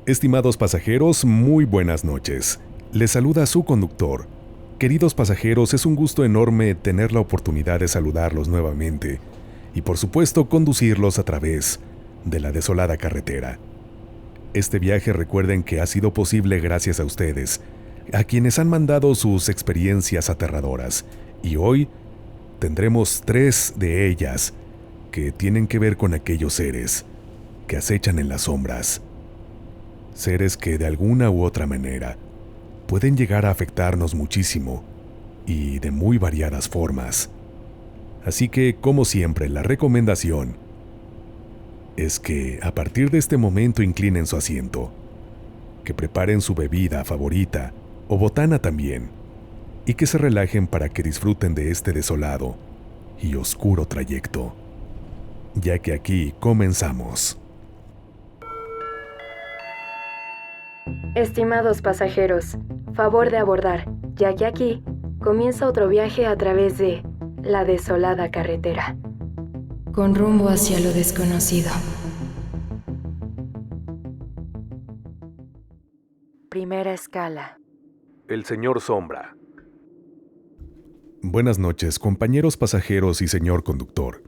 Estimados pasajeros, muy buenas noches. Les saluda su conductor. Queridos pasajeros, es un gusto enorme tener la oportunidad de saludarlos nuevamente y por supuesto conducirlos a través de la desolada carretera. Este viaje recuerden que ha sido posible gracias a ustedes, a quienes han mandado sus experiencias aterradoras, y hoy tendremos 3 de ellas que tienen que ver con aquellos seres que acechan en las sombras. Seres que de alguna u otra manera pueden llegar a afectarnos muchísimo y de muy variadas formas. Así que, como siempre, la recomendación es que a partir de este momento inclinen su asiento, que preparen su bebida favorita o botana también, y que se relajen para que disfruten de este desolado y oscuro trayecto, ya que aquí comenzamos. Estimados pasajeros, favor de abordar, ya que aquí comienza otro viaje a través de la desolada carretera, con rumbo hacia lo desconocido. Primera escala. El señor Sombra. Buenas noches, compañeros pasajeros y señor conductor.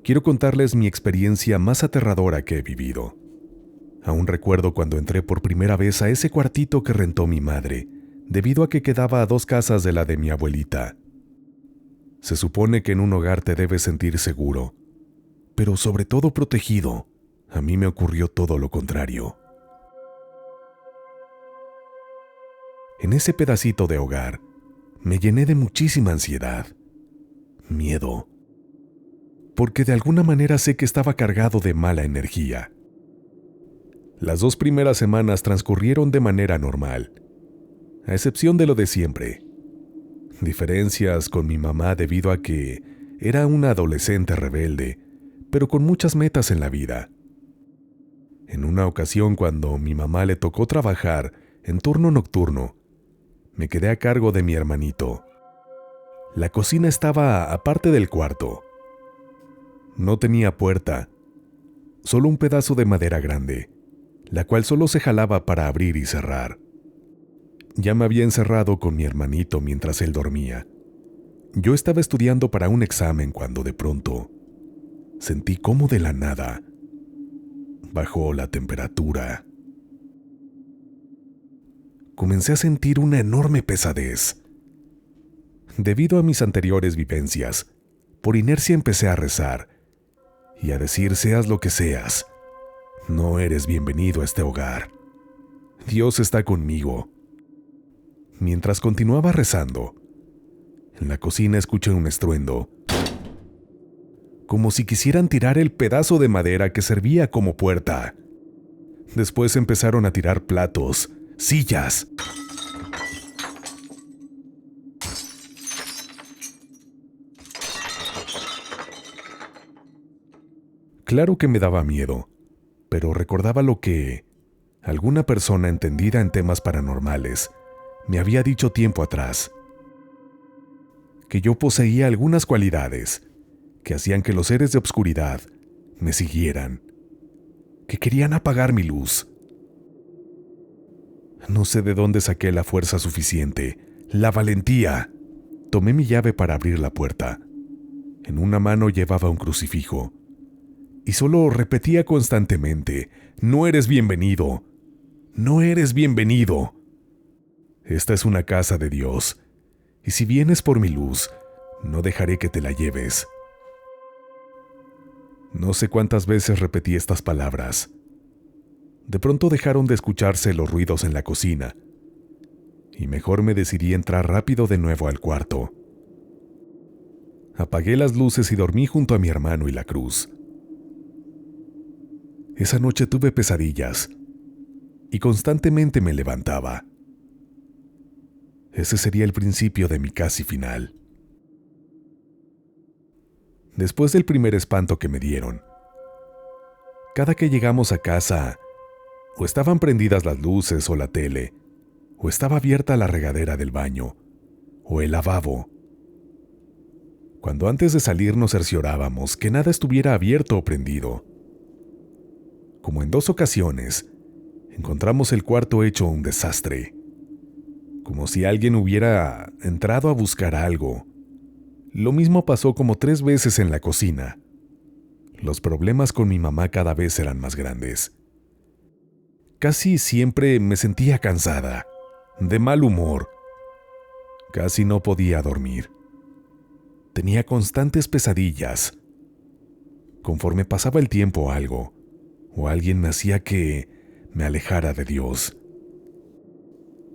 Quiero contarles mi experiencia más aterradora que he vivido. Aún recuerdo cuando entré por primera vez a ese cuartito que rentó mi madre, debido a que quedaba a 2 casas de la de mi abuelita. Se supone que en un hogar te debes sentir seguro, pero sobre todo protegido. A mí me ocurrió todo lo contrario. En ese pedacito de hogar, me llené de muchísima ansiedad, miedo, porque de alguna manera sé que estaba cargado de mala energía. Las 2 primeras semanas transcurrieron de manera normal, a excepción de lo de siempre. Diferencias con mi mamá debido a que era una adolescente rebelde, pero con muchas metas en la vida. En una ocasión, cuando mi mamá le tocó trabajar en turno nocturno, me quedé a cargo de mi hermanito. La cocina estaba aparte del cuarto. No tenía puerta, solo un pedazo de madera grande, la cual solo se jalaba para abrir y cerrar. Ya me había encerrado con mi hermanito mientras él dormía. Yo estaba estudiando para un examen cuando de pronto sentí como de la nada bajó la temperatura. Comencé a sentir una enorme pesadez. Debido a mis anteriores vivencias, por inercia empecé a rezar y a decir: seas lo que seas, no eres bienvenido a este hogar. Dios está conmigo. Mientras continuaba rezando, en la cocina escuché un estruendo, como si quisieran tirar el pedazo de madera que servía como puerta. Después empezaron a tirar platos, sillas. Claro que me daba miedo, pero recordaba lo que alguna persona entendida en temas paranormales me había dicho tiempo atrás, que yo poseía algunas cualidades que hacían que los seres de obscuridad me siguieran, que querían apagar mi luz. No sé de dónde saqué la fuerza suficiente, la valentía. Tomé mi llave para abrir la puerta. En una mano llevaba un crucifijo y solo repetía constantemente: no eres bienvenido, no eres bienvenido. Esta es una casa de Dios, y si vienes por mi luz, no dejaré que te la lleves. No sé cuántas veces repetí estas palabras. De pronto dejaron de escucharse los ruidos en la cocina, y mejor me decidí entrar rápido de nuevo al cuarto. Apagué las luces y dormí junto a mi hermano y la cruz. Esa noche tuve pesadillas, y constantemente me levantaba. Ese sería el principio de mi casi final. Después del primer espanto que me dieron, cada que llegamos a casa, o estaban prendidas las luces o la tele, o estaba abierta la regadera del baño, o el lavabo. Cuando antes de salir nos cerciorábamos que nada estuviera abierto o prendido. Como en 2 ocasiones, Encontramos el cuarto hecho un desastre, como si alguien hubiera entrado a buscar algo. Lo mismo pasó como 3 veces en la cocina. Los problemas con mi mamá cada vez eran más grandes. Casi siempre me sentía cansada, de mal humor. Casi no podía dormir. Tenía constantes pesadillas. Conforme pasaba el tiempo algo, o alguien me hacía que me alejara de Dios.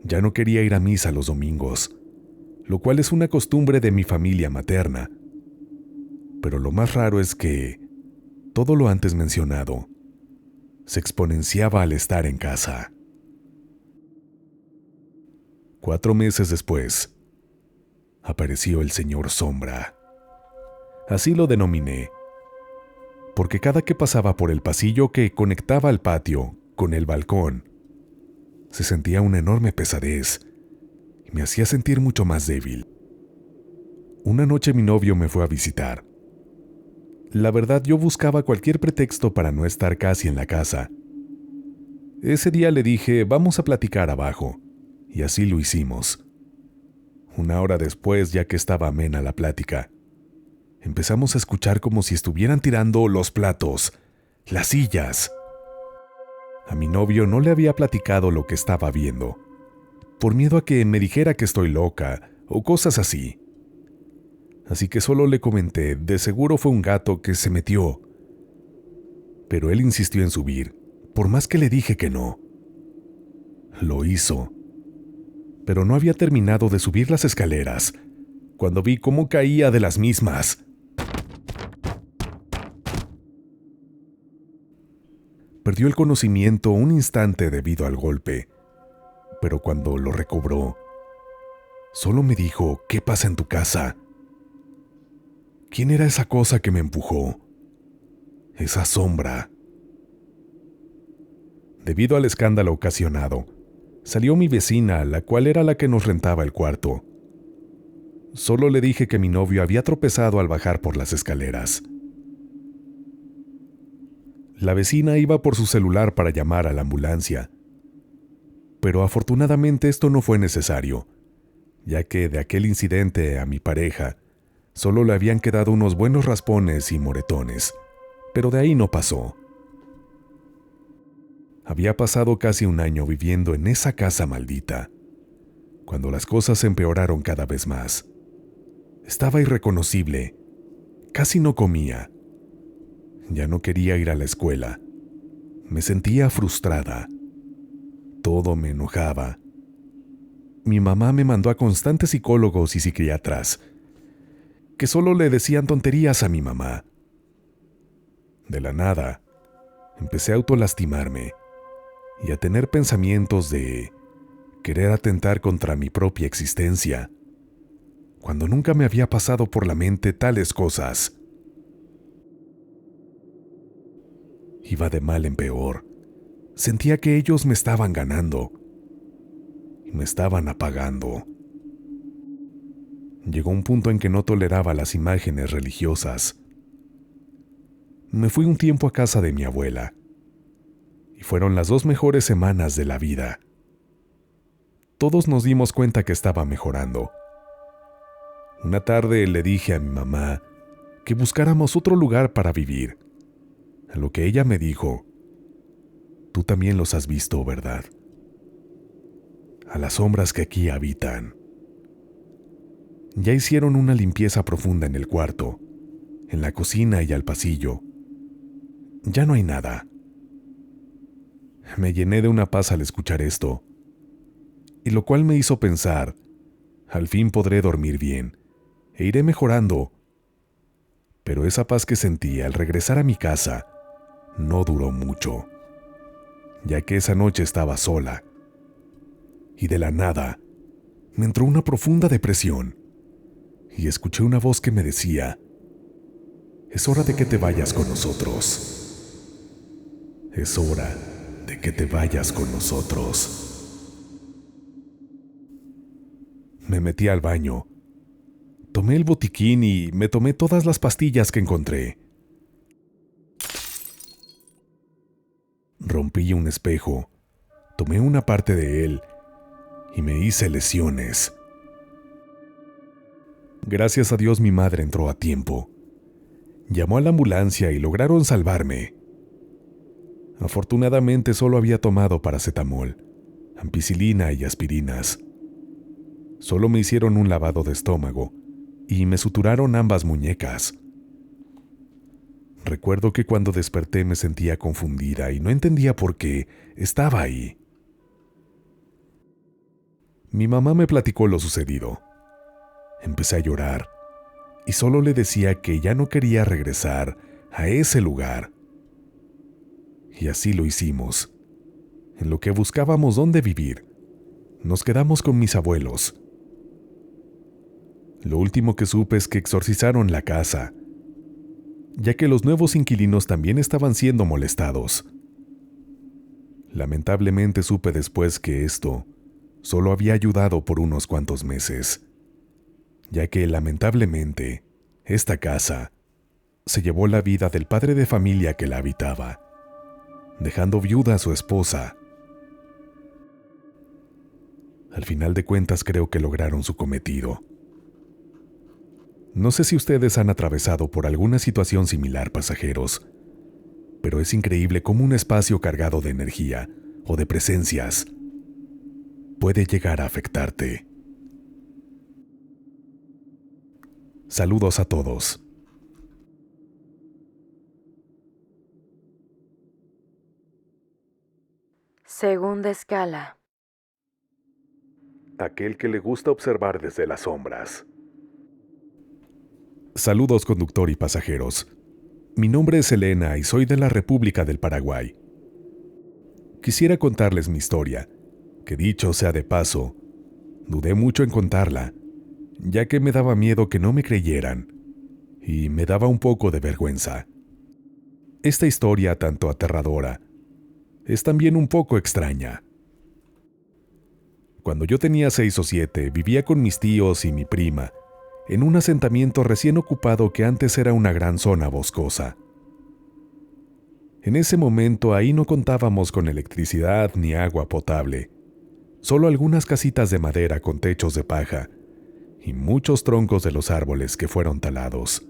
Ya no quería ir a misa los domingos, lo cual es una costumbre de mi familia materna. Pero lo más raro es que todo lo antes mencionado se exponenciaba al estar en casa. 4 meses después, apareció el señor Sombra. Así lo denominé, porque cada que pasaba por el pasillo que conectaba al patio con el balcón, se sentía una enorme pesadez y me hacía sentir mucho más débil. Una noche mi novio me fue a visitar. La verdad, yo buscaba cualquier pretexto para no estar casi en la casa. Ese día le dije, vamos a platicar abajo, y así lo hicimos. 1 hora después, ya que estaba amena la plática, empezamos a escuchar como si estuvieran tirando los platos, las sillas. A mi novio no le había platicado lo que estaba viendo, por miedo a que me dijera que estoy loca o cosas así. Así que solo le comenté, de seguro fue un gato que se metió. Pero él insistió en subir, por más que le dije que no. Lo hizo. Pero no había terminado de subir las escaleras, cuando vi cómo caía de las mismas. Perdió el conocimiento un instante debido al golpe, pero cuando lo recobró, solo me dijo, ¿qué pasa en tu casa? ¿Quién era esa cosa que me empujó? Esa sombra. Debido al escándalo ocasionado, salió mi vecina, la cual era la que nos rentaba el cuarto. Solo le dije que mi novio había tropezado al bajar por las escaleras. La vecina iba por su celular para llamar a la ambulancia, pero afortunadamente esto no fue necesario, ya que de aquel incidente a mi pareja solo le habían quedado unos buenos raspones y moretones, pero de ahí no pasó. Había pasado casi 1 año viviendo en esa casa maldita, cuando las cosas empeoraron cada vez más. Estaba irreconocible, casi no comía. Ya no quería ir a la escuela. Me sentía frustrada. Todo me enojaba. Mi mamá me mandó a constantes psicólogos y psiquiatras, que solo le decían tonterías a mi mamá. De la nada, empecé a autolastimarme y a tener pensamientos de querer atentar contra mi propia existencia, cuando nunca me había pasado por la mente tales cosas. Iba de mal en peor. Sentía que ellos me estaban ganando y me estaban apagando. Llegó un punto en que no toleraba las imágenes religiosas. Me fui un tiempo a casa de mi abuela, y fueron las 2 mejores semanas de la vida. Todos nos dimos cuenta que estaba mejorando. Una tarde le dije a mi mamá que buscáramos otro lugar para vivir, a lo que ella me dijo, tú también los has visto, ¿verdad? A las sombras que aquí habitan. Ya hicieron una limpieza profunda en el cuarto, en la cocina y al pasillo. Ya no hay nada. Me llené de una paz al escuchar esto, y lo cual me hizo pensar, al fin podré dormir bien, e iré mejorando. Pero esa paz que sentí al regresar a mi casa no duró mucho, ya que esa noche estaba sola, y de la nada me entró una profunda depresión, y escuché una voz que me decía, es hora de que te vayas con nosotros. Es hora de que te vayas con nosotros. Me metí al baño, tomé el botiquín y me tomé todas las pastillas que encontré. Rompí un espejo Tomé una parte de él y me hice lesiones. Gracias a Dios mi madre entró a tiempo. Llamó a la ambulancia y lograron salvarme. Afortunadamente solo había tomado paracetamol, ampicilina y aspirinas. Solo me hicieron un lavado de estómago y me suturaron ambas muñecas. Recuerdo que cuando desperté me sentía confundida y no entendía por qué estaba ahí. Mi mamá me platicó lo sucedido. Empecé a llorar y solo le decía que ya no quería regresar a ese lugar. Y así lo hicimos. En lo que buscábamos dónde vivir, nos quedamos con mis abuelos. Lo último que supe es que exorcizaron la casa, ya que los nuevos inquilinos también estaban siendo molestados. Lamentablemente supe después que esto solo había ayudado por unos cuantos meses, ya que lamentablemente esta casa se llevó la vida del padre de familia que la habitaba, dejando viuda a su esposa. Al final de cuentas creo que lograron su cometido. No sé si ustedes han atravesado por alguna situación similar, pasajeros, pero es increíble cómo un espacio cargado de energía o de presencias puede llegar a afectarte. Saludos a todos. Segunda escala. Aquel que le gusta observar desde las sombras. Saludos, conductor y pasajeros. Mi nombre es Elena y soy de la República del Paraguay. Quisiera contarles mi historia, que dicho sea de paso, dudé mucho en contarla, ya que me daba miedo que no me creyeran, y me daba un poco de vergüenza. Esta historia, tanto aterradora, es también un poco extraña. Cuando yo tenía 6 o 7, vivía con mis tíos y mi prima, en un asentamiento recién ocupado que antes era una gran zona boscosa. En ese momento ahí no contábamos con electricidad ni agua potable, solo algunas casitas de madera con techos de paja y muchos troncos de los árboles que fueron talados.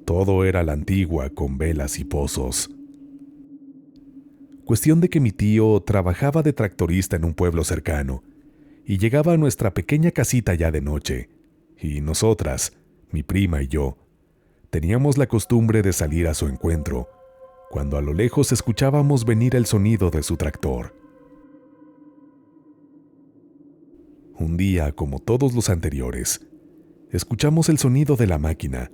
Todo era a la antigua, con velas y pozos. Cuestión de que mi tío trabajaba de tractorista en un pueblo cercano y llegaba a nuestra pequeña casita ya de noche, y nosotras, mi prima y yo, teníamos la costumbre de salir a su encuentro, cuando a lo lejos escuchábamos venir el sonido de su tractor. Un día, como todos los anteriores, escuchamos el sonido de la máquina,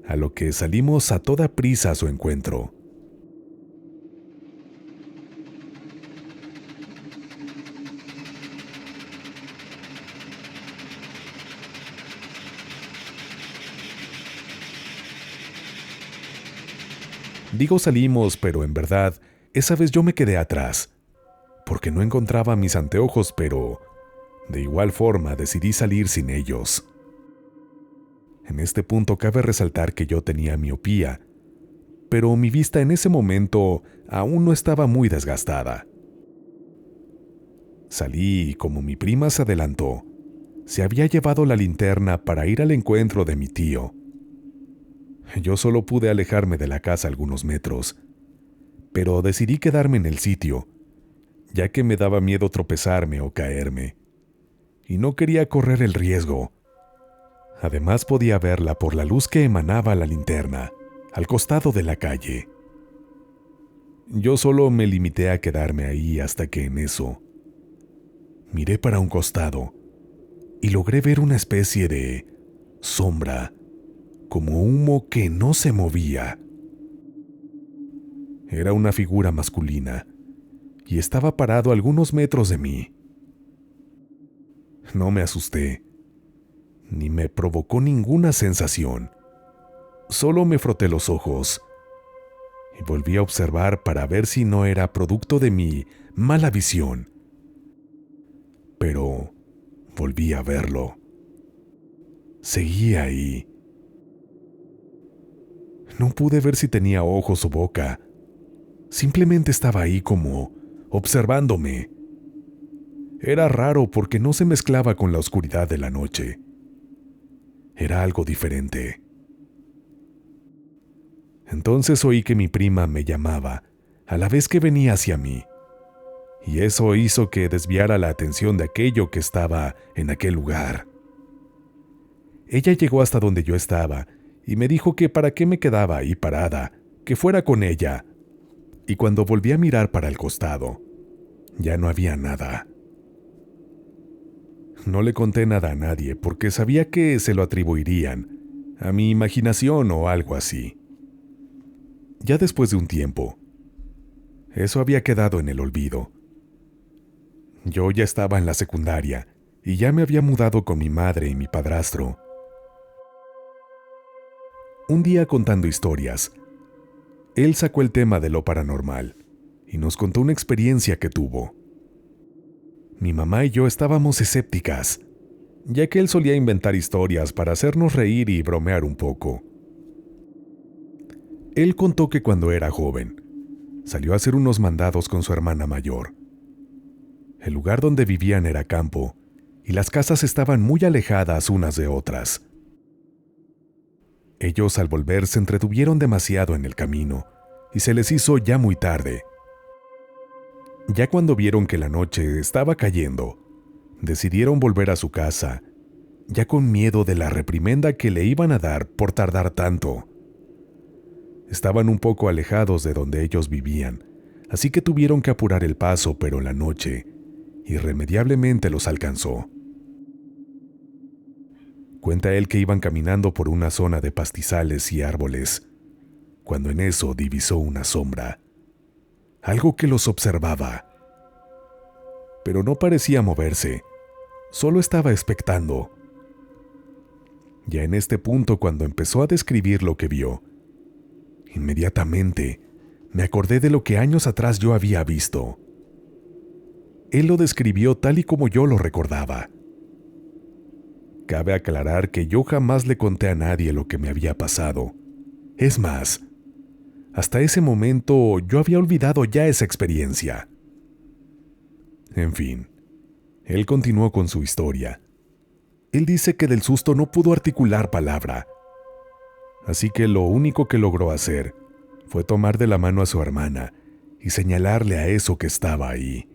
a lo que salimos a toda prisa a su encuentro. Digo salimos, pero en verdad, esa vez yo me quedé atrás, porque no encontraba mis anteojos, pero de igual forma decidí salir sin ellos. En este punto cabe resaltar que yo tenía miopía, pero mi vista en ese momento aún no estaba muy desgastada. Salí y como mi prima se adelantó, se había llevado la linterna para ir al encuentro de mi tío. Yo solo pude alejarme de la casa algunos metros, pero decidí quedarme en el sitio, ya que me daba miedo tropezarme o caerme, y no quería correr el riesgo. Además podía verla por la luz que emanaba la linterna, al costado de la calle. Yo solo me limité a quedarme ahí hasta que en eso miré para un costado y logré ver una especie de sombra, como humo que no se movía. Era una figura masculina y estaba parado a algunos metros de mí. No me asusté, ni me provocó ninguna sensación. Solo me froté los ojos y volví a observar para ver si no era producto de mi mala visión. Pero volví a verlo. Seguía ahí. No pude ver si tenía ojos o boca. Simplemente estaba ahí como observándome. Era raro porque no se mezclaba con la oscuridad de la noche. Era algo diferente. Entonces oí que mi prima me llamaba, a la vez que venía hacia mí, y eso hizo que desviara la atención de aquello que estaba en aquel lugar. Ella llegó hasta donde yo estaba y me dijo que para qué me quedaba ahí parada, que fuera con ella. Y cuando volví a mirar para el costado, ya no había nada. No le conté nada a nadie porque sabía que se lo atribuirían a mi imaginación o algo así. Ya después de un tiempo, eso había quedado en el olvido. Yo ya estaba en la secundaria y ya me había mudado con mi madre y mi padrastro. Un día contando historias, él sacó el tema de lo paranormal y nos contó una experiencia que tuvo. Mi mamá y yo estábamos escépticas, ya que él solía inventar historias para hacernos reír y bromear un poco. Él contó que cuando era joven, salió a hacer unos mandados con su hermana mayor. El lugar donde vivían era campo, y las casas estaban muy alejadas unas de otras. Ellos al volver se entretuvieron demasiado en el camino, y se les hizo ya muy tarde. Ya cuando vieron que la noche estaba cayendo, decidieron volver a su casa, ya con miedo de la reprimenda que le iban a dar por tardar tanto. Estaban un poco alejados de donde ellos vivían, así que tuvieron que apurar el paso, pero la noche irremediablemente los alcanzó. Cuenta él que iban caminando por una zona de pastizales y árboles, cuando en eso divisó una sombra, algo que los observaba. Pero no parecía moverse, solo estaba expectando. Ya en este punto, cuando empezó a describir lo que vio, inmediatamente me acordé de lo que años atrás yo había visto. Él lo describió tal y como yo lo recordaba. Cabe aclarar que yo jamás le conté a nadie lo que me había pasado. Es más, hasta ese momento yo había olvidado ya esa experiencia. En fin, él continuó con su historia. Él dice que del susto no pudo articular palabra. Así que lo único que logró hacer fue tomar de la mano a su hermana y señalarle a eso que estaba ahí.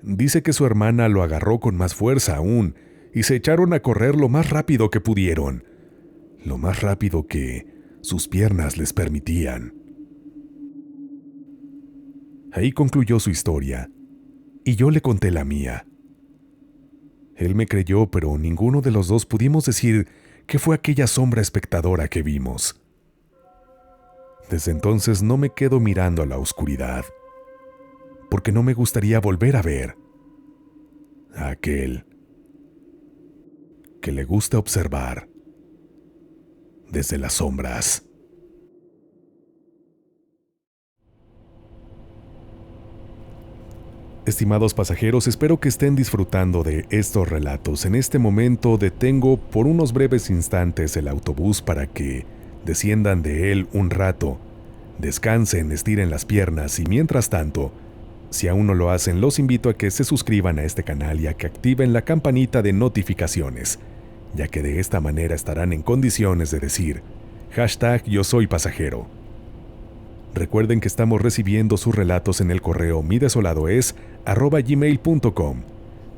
Dice que su hermana lo agarró con más fuerza aún y se echaron a correr lo más rápido que pudieron, lo más rápido que sus piernas les permitían. Ahí concluyó su historia, y yo le conté la mía. Él me creyó, pero ninguno de los dos pudimos decir qué fue aquella sombra espectadora que vimos. Desde entonces no me quedo mirando a la oscuridad, porque no me gustaría volver a ver a aquel que le gusta observar desde las sombras. Estimados pasajeros, espero que estén disfrutando de estos relatos. En este momento detengo por unos breves instantes el autobús para que desciendan de él un rato, descansen, estiren las piernas y mientras tanto, si aún no lo hacen, los invito a que se suscriban a este canal y a que activen la campanita de notificaciones, ya que de esta manera estarán en condiciones de decir #yo soy pasajero. Recuerden que estamos recibiendo sus relatos en el correo midesoladoes@gmail.com.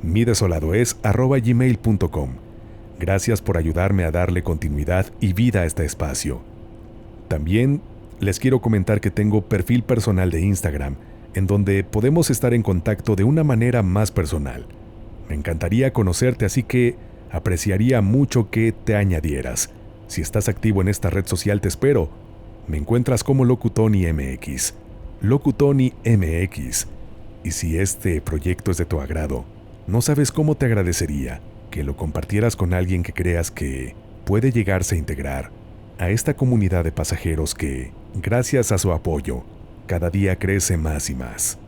midesoladoes@gmail.com. Gracias por ayudarme a darle continuidad y vida a este espacio. También les quiero comentar que tengo perfil personal de Instagram, en donde podemos estar en contacto de una manera más personal. Me encantaría conocerte, así que apreciaría mucho que te añadieras. Si estás activo en esta red social, te espero. Me encuentras como Locutoni MX. Locutoni MX. Y si este proyecto es de tu agrado, no sabes cómo te agradecería que lo compartieras con alguien que creas que puede llegarse a integrar a esta comunidad de pasajeros que, gracias a su apoyo, cada día crece más y más.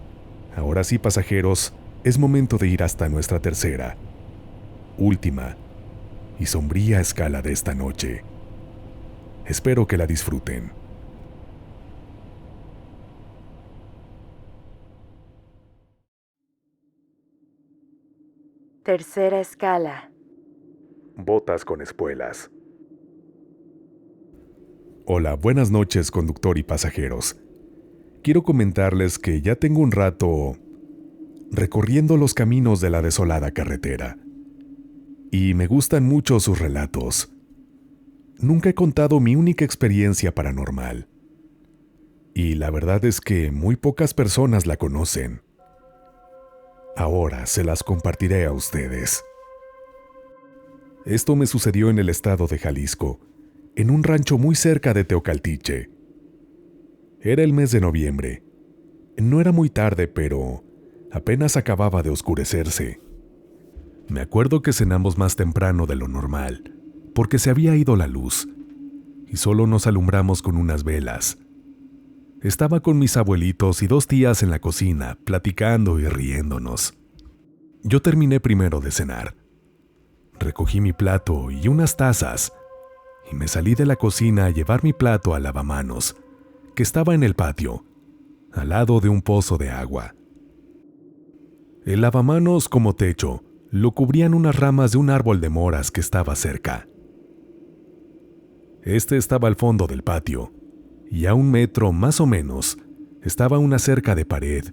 Ahora sí, pasajeros, es momento de ir hasta nuestra tercera, última y sombría escala de esta noche. Espero que la disfruten. Tercera escala. Botas con espuelas. Hola, buenas noches, conductor y pasajeros. Quiero comentarles que ya tengo un rato recorriendo los caminos de la desolada carretera. Y me gustan mucho sus relatos. Nunca he contado mi única experiencia paranormal. Y la verdad es que muy pocas personas la conocen. Ahora se las compartiré a ustedes. Esto me sucedió en el estado de Jalisco, en un rancho muy cerca de Teocaltiche. Era el mes de noviembre. No era muy tarde, pero apenas acababa de oscurecerse. Me acuerdo que cenamos más temprano de lo normal, porque se había ido la luz, y solo nos alumbramos con unas velas. Estaba con mis abuelitos y 2 tías en la cocina, platicando y riéndonos. Yo terminé primero de cenar. Recogí mi plato y unas tazas, y me salí de la cocina a llevar mi plato al lavamanos, que estaba en el patio, al lado de un pozo de agua. El lavamanos, como techo, lo cubrían unas ramas de un árbol de moras que estaba cerca. Este estaba al fondo del patio, y a 1 metro más o menos estaba una cerca de pared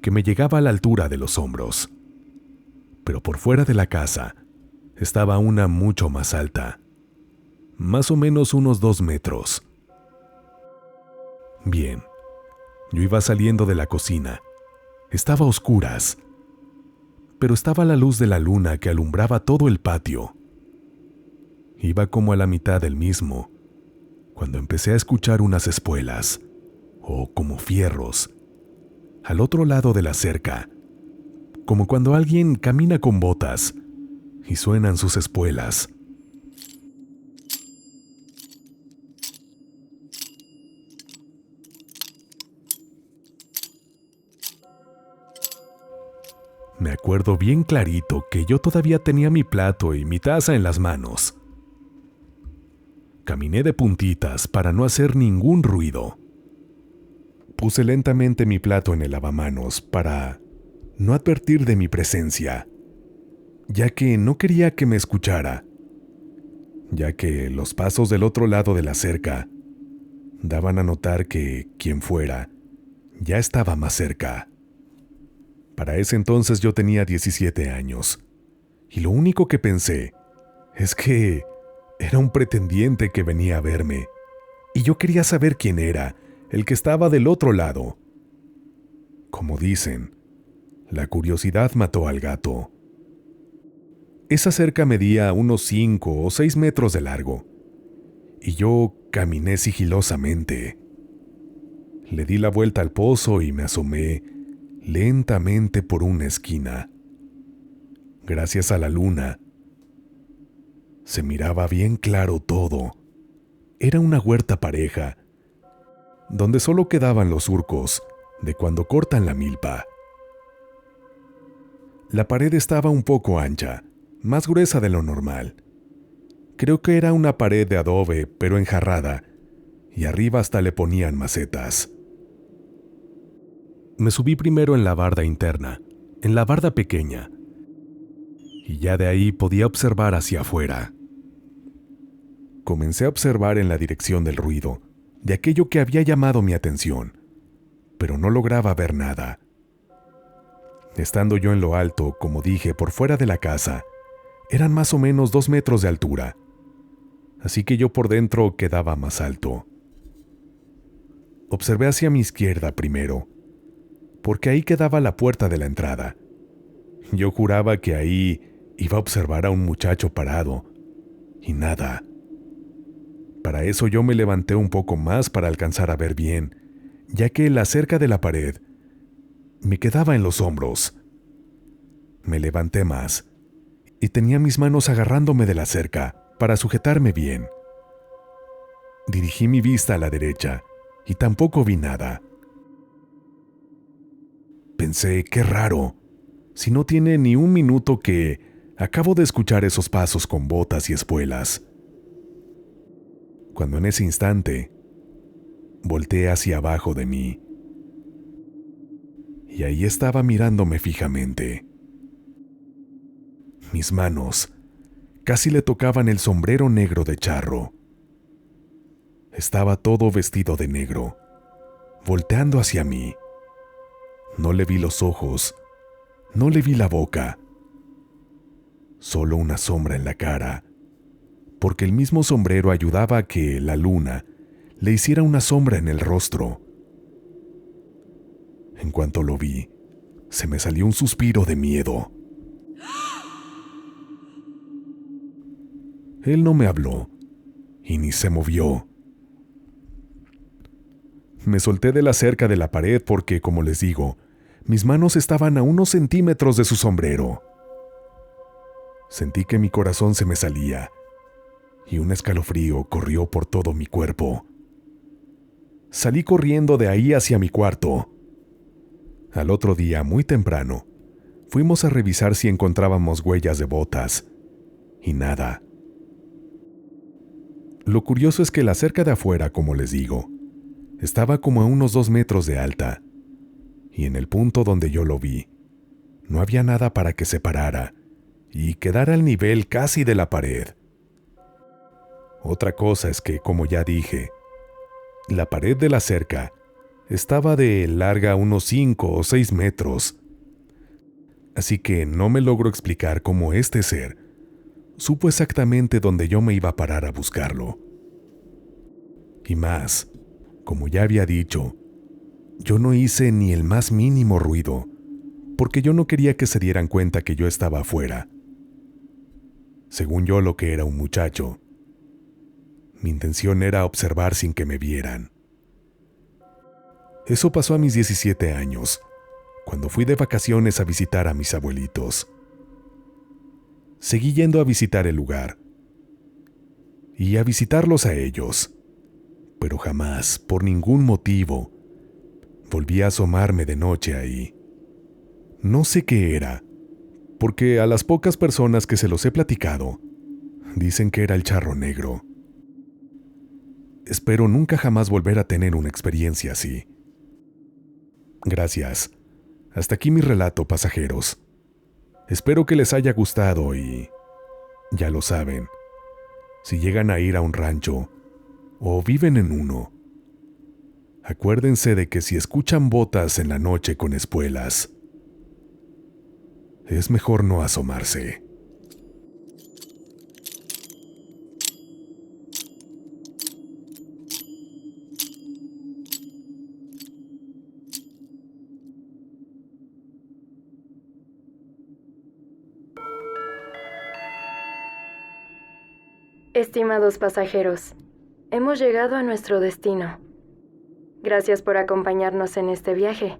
que me llegaba a la altura de los hombros. Pero por fuera de la casa estaba una mucho más alta, más o menos unos 2 metros. Bien, yo iba saliendo de la cocina. Estaba a oscuras, pero estaba la luz de la luna que alumbraba todo el patio. Iba como a la mitad del mismo, cuando empecé a escuchar unas espuelas, o como fierros, al otro lado de la cerca, como cuando alguien camina con botas y suenan sus espuelas. Me acuerdo bien clarito que yo todavía tenía mi plato y mi taza en las manos. Caminé de puntitas para no hacer ningún ruido. Puse lentamente mi plato en el lavamanos para no advertir de mi presencia, ya que no quería que me escuchara, ya que los pasos del otro lado de la cerca daban a notar que quien fuera ya estaba más cerca. Para ese entonces yo tenía 17 años, y lo único que pensé es que era un pretendiente que venía a verme, y yo quería saber quién era, el que estaba del otro lado. Como dicen, la curiosidad mató al gato. Esa cerca medía unos 5 o 6 metros de largo, y yo caminé sigilosamente. Le di la vuelta al pozo y me asomé lentamente por una esquina. Gracias a la luna, se miraba bien claro todo. Era una huerta pareja, donde solo quedaban los surcos de cuando cortan la milpa. La pared estaba un poco ancha, más gruesa de lo normal. Creo que era una pared de adobe, pero enjarrada, y arriba hasta le ponían macetas. Me subí primero en la barda interna, en la barda pequeña, y ya de ahí podía observar hacia afuera. Comencé a observar en la dirección del ruido, de aquello que había llamado mi atención, pero no lograba ver nada. Estando yo en lo alto, como dije, por fuera de la casa, eran más o menos 2 metros de altura, así que yo por dentro quedaba más alto. Observé hacia mi izquierda primero, porque ahí quedaba la puerta de la entrada. Yo juraba que ahí iba a observar a un muchacho parado, y nada. Para eso yo me levanté un poco más para alcanzar a ver bien, ya que la cerca de la pared me quedaba en los hombros. Me levanté más, y tenía mis manos agarrándome de la cerca para sujetarme bien. Dirigí mi vista a la derecha, y tampoco vi nada. Pensé, qué raro, si no tiene ni 1 minuto que acabo de escuchar esos pasos con botas y espuelas. Cuando en ese instante, volteé hacia abajo de mí, y ahí estaba mirándome fijamente. Mis manos casi le tocaban el sombrero negro de charro. Estaba todo vestido de negro, volteando hacia mí. No le vi los ojos, no le vi la boca, solo una sombra en la cara, porque el mismo sombrero ayudaba a que la luna le hiciera una sombra en el rostro. En cuanto lo vi, se me salió un suspiro de miedo. Él no me habló y ni se movió. Me solté de la cerca de la pared porque, como les digo, mis manos estaban a unos centímetros de su sombrero. Sentí que mi corazón se me salía y un escalofrío corrió por todo mi cuerpo. Salí corriendo de ahí hacia mi cuarto. Al otro día, muy temprano, fuimos a revisar si encontrábamos huellas de botas, y nada. Lo curioso es que la cerca de afuera, como les digo, estaba como a unos 2 metros de alta, y en el punto donde yo lo vi, no había nada para que se parara y quedara al nivel casi de la pared. Otra cosa es que, como ya dije, la pared de la cerca estaba de larga unos 5 o 6 metros, así que no me logro explicar cómo este ser supo exactamente dónde yo me iba a parar a buscarlo. Y más, como ya había dicho, yo no hice ni el más mínimo ruido, porque yo no quería que se dieran cuenta que yo estaba afuera. Según yo lo que era un muchacho, mi intención era observar sin que me vieran. Eso pasó a mis 17 años, cuando fui de vacaciones a visitar a mis abuelitos. Seguí yendo a visitar el lugar y a visitarlos a ellos, pero jamás, por ningún motivo, volví a asomarme de noche ahí. No sé qué era, porque a las pocas personas que se los he platicado, dicen que era el charro negro. Espero nunca jamás volver a tener una experiencia así. Gracias. Hasta aquí mi relato, pasajeros. Espero que les haya gustado y, ya lo saben, si llegan a ir a un rancho o viven en uno, acuérdense de que si escuchan botas en la noche con espuelas, es mejor no asomarse. Estimados pasajeros, hemos llegado a nuestro destino. Gracias por acompañarnos en este viaje.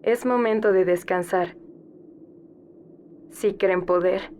Es momento de descansar. Si creen poder,